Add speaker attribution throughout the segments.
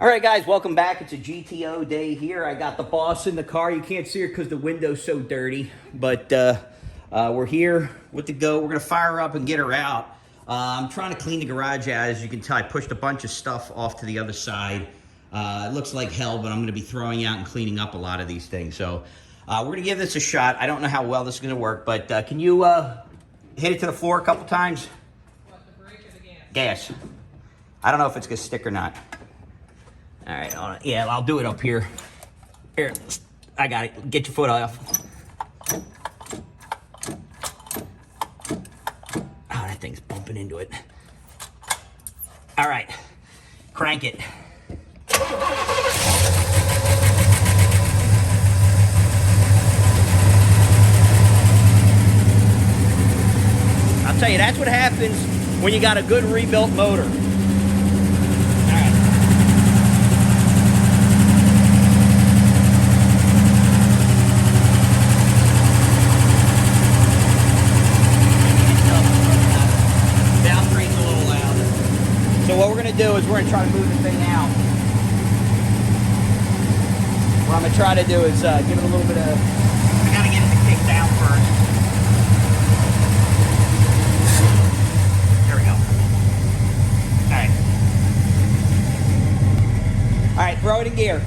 Speaker 1: All right, guys, welcome back. It's a GTO day here. I got the boss in the car. You can't see her because the window's so dirty, but we're here with the go. We're going to fire her up and get her out. I'm trying to clean the garage out. As you can tell, I pushed a bunch of stuff off to the other side. It looks like hell, but I'm going to be throwing out and cleaning up a lot of these things. So we're going to give this a shot. I don't know how well this is going to work, but can you hit it to the floor a couple times?
Speaker 2: What, the brake or the
Speaker 1: Gas. I don't know if it's going to stick or not. All right, yeah, I'll do it up here. Here, I got it. Get your foot off. Oh, that thing's bumping into it. All right, crank it. I'll tell you, that's what happens when you got a good rebuilt motor. So what we're going to do is we're going to try to move the thing out. What I'm going to try to do is give it a little bit of... I got to get it to kick down first. There we go. All right. All right, throw it in gear.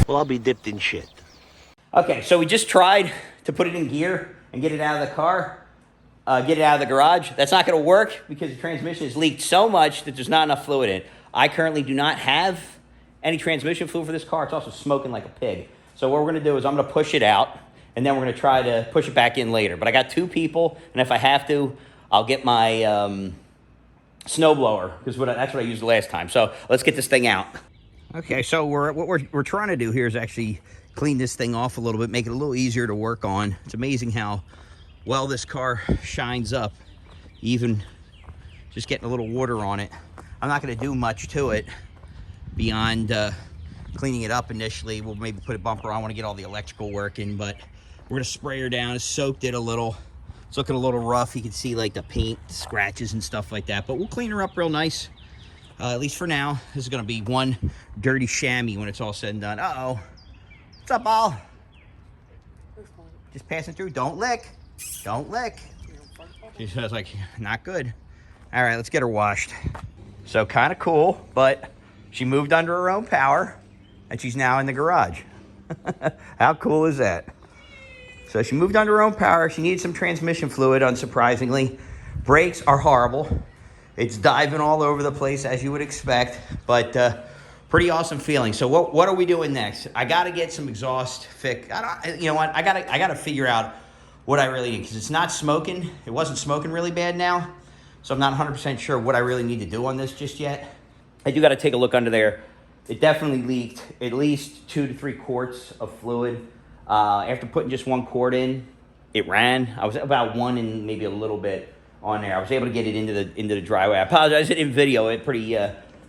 Speaker 3: Well, I'll be dipped in shit.
Speaker 1: Okay, so we just tried to put it in gear and get it out of the car, get it out of the garage. That's not going to work because the transmission has leaked so much that there's not enough fluid in it. I currently do not have any transmission fluid for this car. It's also smoking like a pig. So what we're going to do is I'm going to push it out, and then we're going to try to push it back in later. But I got two people, and if I have to, I'll get my snowblower, because that's what I used the last time. So let's get this thing out. Okay, so what we're trying to do here is actually clean this thing off a little bit, make it a little easier to work on. It's amazing how well this car shines up, even just getting a little water on it. I'm not going to do much to it beyond cleaning it up initially. We'll maybe put a bumper on. I want to get all the electrical working, but we're going to spray her down. It's soaked it a little. It's looking a little rough. You can see like the paint scratches and stuff like that, but we'll clean her up real nice. At least for now. This is going to be one dirty chamois when it's all said and done. Uh-oh. What's up, Al? Just passing through. Don't lick. Don't lick. She says, like, not good. All right, let's get her washed. So kind of cool, but she moved under her own power, and she's now in the garage. How cool is that? So she moved under her own power. She needed some transmission fluid, unsurprisingly. Brakes are horrible. It's diving all over the place, as you would expect, but pretty awesome feeling. So what are we doing next? I got to get some exhaust fixed. You know what? I got to figure out what I really need, because it's not smoking. It wasn't smoking really bad now, so I'm not 100% sure what I really need to do on this just yet. I do got to take a look under there. It definitely leaked at least 2 to 3 quarts of fluid. After putting just 1 quart in, it ran. I was about 1 and maybe a little bit on there. I was able to get it into the driveway. I apologize, it didn't video it. Pretty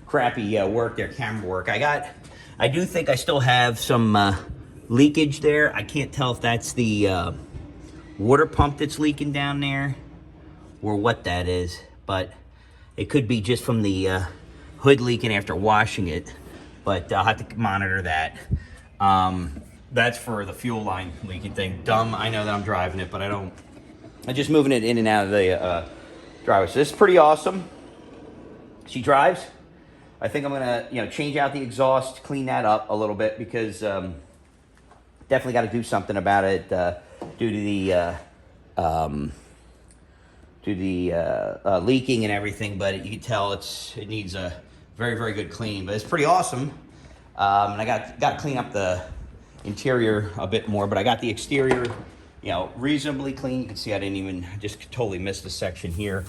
Speaker 1: crappy work there, camera work. I do think I still have some leakage there. I can't tell if that's the water pump that's leaking down there or what that is, but it could be just from the hood leaking after washing it, but I'll have to monitor that. That's for the fuel line leaking thing. Dumb, I know that I'm driving it, but I'm just moving it in and out of the driveway. So this is pretty awesome. She drives. I think I'm gonna, change out the exhaust, clean that up a little bit, because definitely got to do something about it due to the leaking and everything. But you can tell it needs a very, very good clean. But it's pretty awesome. And I got to clean up the interior a bit more, but I got the exterior reasonably clean. You can see I just totally missed the section here.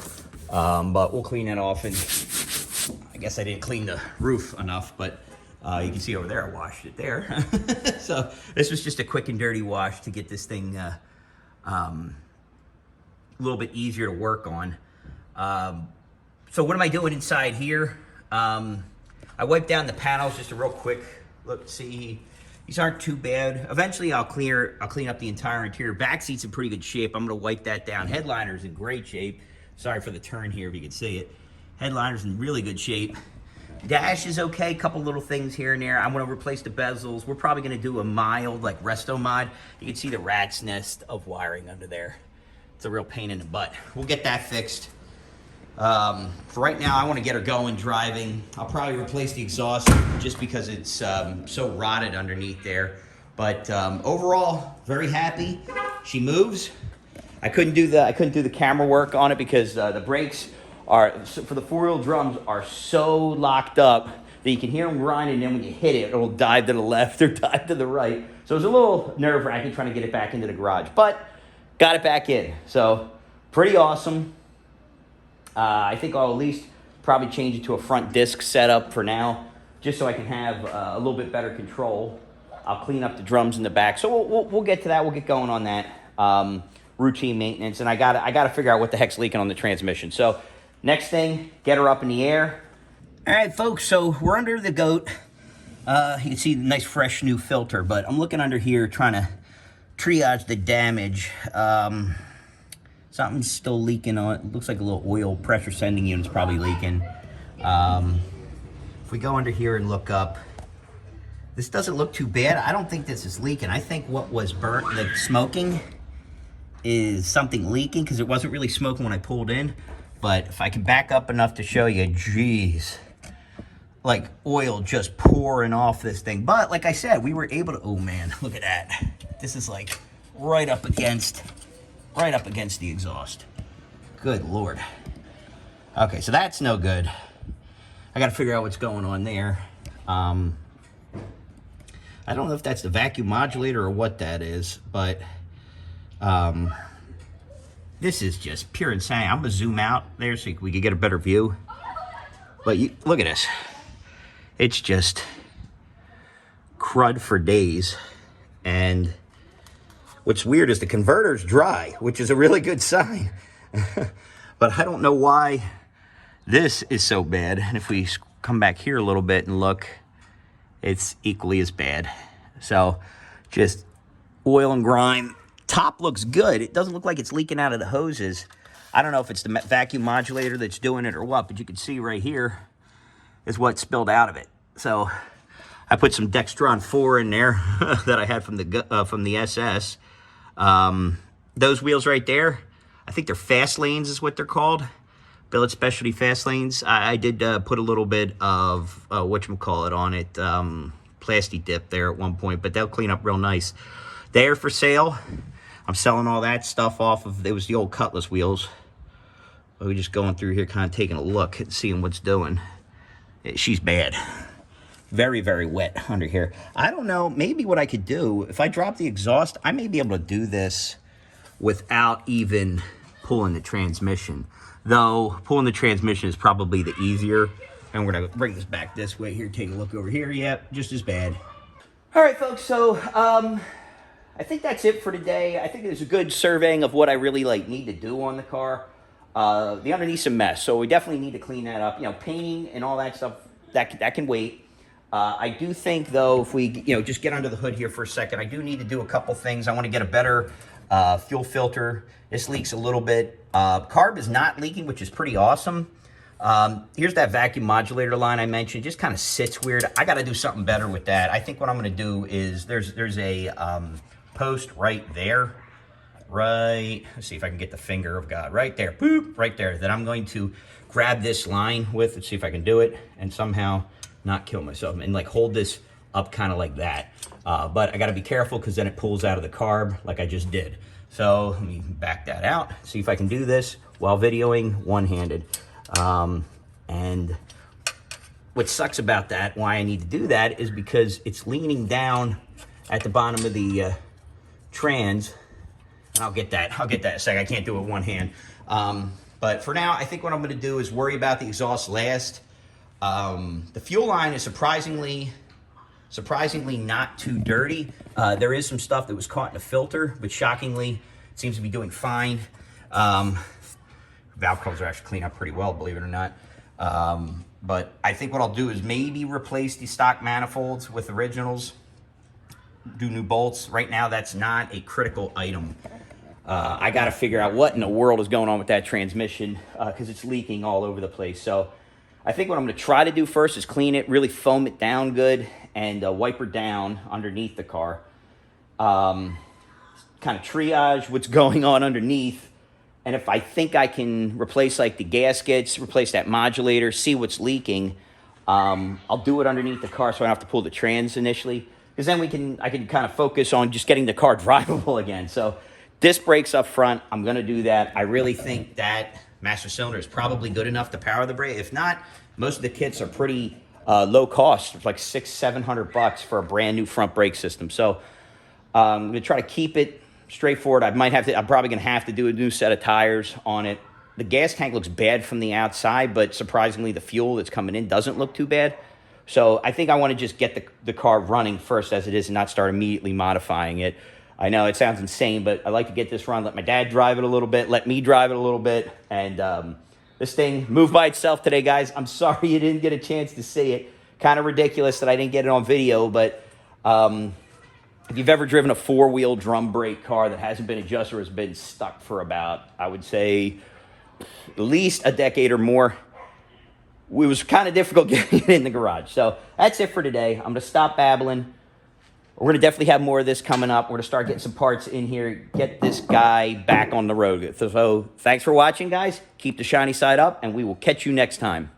Speaker 1: But we'll clean that off, and I guess I didn't clean the roof enough, but you can see over there I washed it there. So this was just a quick and dirty wash to get this thing a little bit easier to work on. So what am I doing inside here? I wiped down the panels, just a real quick look, see These aren't too bad. Eventually, I'll clean up the entire interior. Back seat's in pretty good shape. I'm gonna wipe that down. Headliner's in great shape. Sorry for the turn here, if you can see it. Headliner's in really good shape. Dash is okay, couple little things here and there. I'm gonna replace the bezels. We're probably gonna do a mild, like, Restomod. You can see the rat's nest of wiring under there. It's a real pain in the butt. We'll get that fixed. For right now, I want to get her going, driving. I'll probably replace the exhaust just because it's so rotted underneath there. But overall, very happy. She moves. I couldn't do the camera work on it because the brakes for the four-wheel drums are so locked up that you can hear them grinding. And then when you hit it, it'll dive to the left or dive to the right. So it was a little nerve-wracking trying to get it back into the garage, but got it back in. So pretty awesome. I think I'll at least probably change it to a front disc setup for now, just so I can have a little bit better control. I'll clean up the drums in the back, so we'll get to that. We'll get going on that routine maintenance, and I gotta figure out what the heck's leaking on the transmission. So next thing, get her up in the air. All right, folks. So we're under the goat. You can see the nice fresh new filter, but I'm looking under here trying to triage the damage. Something's still leaking on it. Looks like a little oil pressure sending unit's probably leaking. If we go under here and look up, this doesn't look too bad. I don't think this is leaking. I think what was burnt, the smoking, is something leaking because it wasn't really smoking when I pulled in. But if I can back up enough to show you, geez, like oil just pouring off this thing. But like I said, we were able to, oh man, look at that. This is like right up against the exhaust. Good Lord. Okay, so that's no good. I gotta figure out what's going on there. I don't know if that's the vacuum modulator or what that is, but this is just pure insanity. I'm gonna zoom out there so we can get a better view. But look at this. It's just crud for days. And what's weird is the converter's dry, which is a really good sign. But I don't know why this is so bad. And if we come back here a little bit and look, it's equally as bad. So just oil and grime. Top looks good. It doesn't look like it's leaking out of the hoses. I don't know if it's the vacuum modulator that's doing it or what, but you can see right here is what spilled out of it. So I put some Dextron 4 in there that I had from the SS. Those wheels right there, I think they're fast lanes is what they're called. Billet Specialty fast lanes. I did put a little bit of whatchamacallit on it, plastic dip there at one point, but they'll clean up real nice. They're for sale. I'm selling all that stuff off of, it was the old Cutlass wheels. We're just going through here kind of taking a look and seeing what's doing. She's bad. Very, very wet under here. I don't know, maybe what I could do, if I drop the exhaust, I may be able to do this without even pulling the transmission. Though, pulling the transmission is probably the easier. And we're gonna bring this back this way here, take a look over here. Yep, just as bad. All right, folks, so I think that's it for today. I think it's a good surveying of what I really need to do on the car. The underneath's a mess, so we definitely need to clean that up. You know, painting and all that stuff, that can wait. I do think, though, if we just get under the hood here for a second, I do need to do a couple things. I want to get a better fuel filter. This leaks a little bit. Carb is not leaking, which is pretty awesome. Here's that vacuum modulator line I mentioned. Just kind of sits weird. I got to do something better with that. I think what I'm going to do is there's a post right there. Right, let's see if I can get the finger of God. Right there, boop, right there. That I'm going to grab this line with. Let's see if I can do it and somehow not kill myself and hold this up kind of like that. But I got to be careful because then it pulls out of the carb like I just did. So let me back that out. See if I can do this while videoing one-handed. And what sucks about that, why I need to do that, is because it's leaning down at the bottom of the trans. I'll get that in a second. I can't do it with one hand. But for now, I think what I'm going to do is worry about the exhaust last. The fuel line is surprisingly not too dirty. There is some stuff that was caught in the filter, but shockingly, it seems to be doing fine. Valve covers are actually cleaned up pretty well, believe it or not. But I think what I'll do is maybe replace the stock manifolds with originals. do new bolts. Right now, that's not a critical item. I got to figure out what in the world is going on with that transmission because it's leaking all over the place. So I think what I'm going to try to do first is clean it, really foam it down good, and wipe her down underneath the car. Kind of triage what's going on underneath. And if I think I can replace like the gaskets, replace that modulator, see what's leaking, I'll do it underneath the car so I don't have to pull the trans initially. Because then I can kind of focus on just getting the car drivable again. So disc brakes up front, I'm going to do that. I really think that master cylinder is probably good enough to power the brake. If not, most of the kits are pretty low cost. It's like $600-700 for a brand new front brake system. So I'm going to try to keep it straightforward. I'm probably going to have to do a new set of tires on it. The gas tank looks bad from the outside, but surprisingly, the fuel that's coming in doesn't look too bad. So I think I want to just get the car running first as it is and not start immediately modifying it. I know it sounds insane, but I like to get this run, let my dad drive it a little bit, let me drive it a little bit, and this thing moved by itself today, guys. I'm sorry you didn't get a chance to see it. Kind of ridiculous that I didn't get it on video, but if you've ever driven a four-wheel drum brake car that hasn't been adjusted or has been stuck for about, I would say, at least a decade or more, it was kind of difficult getting it in the garage. So that's it for today. I'm going to stop babbling. We're going to definitely have more of this coming up. We're going to start getting some parts in here, get this guy back on the road. So thanks for watching, guys. Keep the shiny side up, and we will catch you next time.